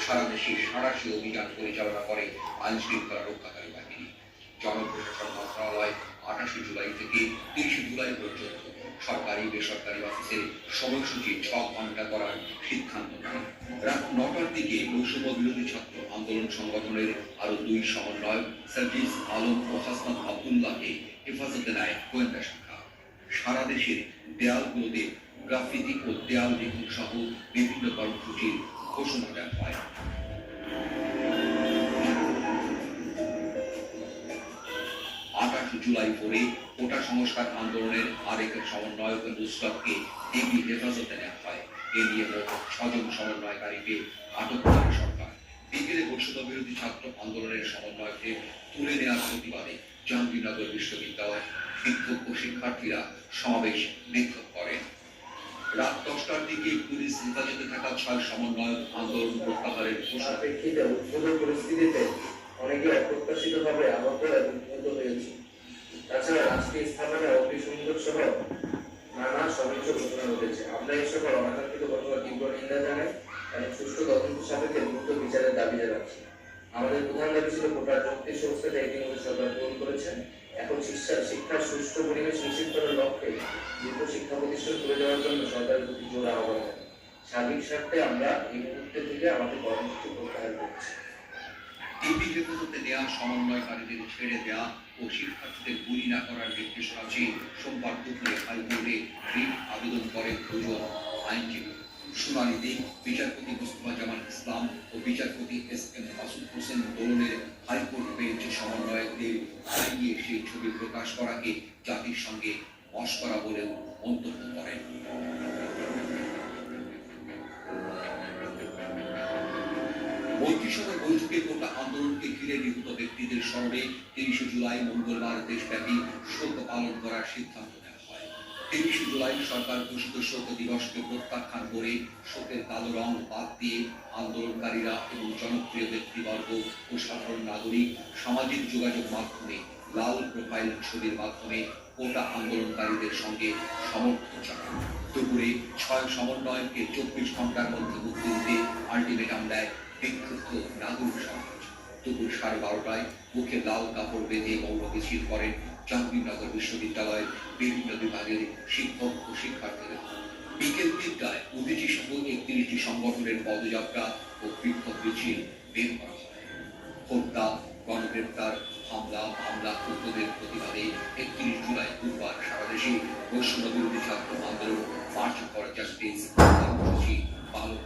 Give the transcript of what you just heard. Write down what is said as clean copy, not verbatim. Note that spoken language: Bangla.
সারা দেশে সাঁড়াশি অভিযান পরিচালনা করে আইন শৃঙ্খলা রক্ষাকারী বাহিনী। জনপ্রশাসন মন্ত্রণালয় 28 জুলাই থেকে 30 জুলাই পর্যন্ত সরকারি বেসরকারি অফিসে সময়সূচি 6 ঘন্টা করার সিদ্ধান্ত নেয়। রাত 9টার দিকে বৈষম্য বিরোধী ছাত্র আন্দোলন সংগঠনের আরো 2 সমন্বয়ক সার্জিস আলম ও হাসনাত আব্দুল্লাহকে হেফাজতে নেয় গোয়েন্দা শাখা। সারা দেশের দেয়ালগুলোতে গ্রাফিতি ও দেয়াল লিখন সহ বিভিন্ন কর্মসূচির ঘোষণা দেওয়া হয়। 28 জুলাই ভোরে কোটা সংস্কার আন্দোলনের আরেক সমন্বয়ক নুসরাতকে ডিবি হেফাজতে নেওয়া হয়। এ নিয়ে মোট 6 জন সমন্বয়কারীকে আটক করে সরকার। বিকেলে বৈষম্য বিরোধী ছাত্র আন্দোলনের সমন্বয়কে তুলে নেওয়ার প্রতিবাদে জাহাঙ্গীরনগর বিশ্ববিদ্যালয় শিক্ষক ও শিক্ষার্থীরা সমাবেশ বিক্ষোভ করেন। রাত 10টার দিকে পুলিশ হেফাজতে থাকা 6 সমন্বয়ক আন্দোলন প্রত্যাহারের প্রেক্ষিতে উদ্ভূত পরিস্থিতিতে অনেকে অপ্রত্যাশিতভাবে আহত এবং নিহত হয়েছে। তাছাড়া রাষ্ট্রীয় স্থাপনা অগ্নিসংযোগ সহ নানা সহিংস ঘটনা ঘটেছে। আমরা এই সকল অনাকাঙ্ক্ষিত ঘটনার তীব্র নিন্দা জানাই এবং সুষ্ঠু তদন্ত সাপেক্ষে দ্রুত বিচারের দাবি জানাচ্ছি। আমাদের প্রধান দাবি ছিল কোটার 34 সংস্থাটা ইতিমধ্যে সরকার পূরণ করেছেন। এখন শিক্ষার সুষ্ঠু পরিবেশ নিশ্চিত করার লক্ষ্যে দ্রুত শিক্ষা প্রতিষ্ঠান তুলে দেওয়ার জন্য সরকারের প্রতি জোর আহ্বান। সার্বিক স্বার্থে আমরা এই মুহূর্তে থেকে আমাদের কর্মসূচি প্রত্যাহার করছি। ডিবি হেফাজতে নেওয়া সমন্বয়কারীদের ছেড়ে দেওয়া ও শিক্ষার্থীদের গুলি না করার নির্দেশ আছে। সোমবার দুপুরে হাইকোর্টে রিট আবেদন করে 2 জন আইনজীবী। শুনানিতে বিচারপতি মুস্তফা জামান ইসলাম ও বিচারপতি এস.এম. মাসুদ হোসেন দোলনের হাইকোর্ট বেঞ্চ সমন্বয়কদের আইয়ে সেই ছবি প্রকাশ করাকে জাতিসংঘে মশকরা বলেও মন্তব্য করেন। মন্ত্রিসভার বৈঠকে কোটা আন্দোলনকে ঘিরে নিহত ব্যক্তিদের স্মরণে 30 জুলাই মঙ্গলবার দেশব্যাপী শোক পালন করার সিদ্ধান্ত নেওয়া হয়। 30 জুলাই সরকার ঘোষিত শোক দিবসকে প্রত্যাখ্যান করে শোকের কালো রং বাদ দিয়ে আন্দোলনকারীরা এবং জনপ্রিয় ব্যক্তিবর্গ ও সাধারণ নাগরিক সামাজিক যোগাযোগ মাধ্যমে লাল প্রোফাইল ছবির মাধ্যমে কোটা আন্দোলনকারীদের সঙ্গে সমর্থন জানান। দুপুরে 6 সমন্বয়ককে 24 ঘন্টার মধ্যে মুক্তি দিতে আলটিমেটাম দেয় বিক্ষুব্ধ নাগরিক সমাজ। দুপুর 12:30টায় মুখে লাল কাপড় বেঁধে মৌন মিছিল করেন জাহাঙ্গীরনগর বিশ্ববিদ্যালয়ের বিভিন্ন বিভাগের শিক্ষক ও শিক্ষার্থীরা। বিকেল 3টায় উদীচী সহ 31টি সংগঠনের পদযাত্রা ও বিক্ষোভ মিছিল বের করা হয়। হত্যা, গণগ্রেপ্তার, হামলা, মামলা উদ্যোগের প্রতিবাদে 31 জুলাই বুধবার সারা দেশে বৈষম্য বিরোধী ছাত্র আন্দোলন মার্চ ফর জাস্টিস কর্মসূচি পালন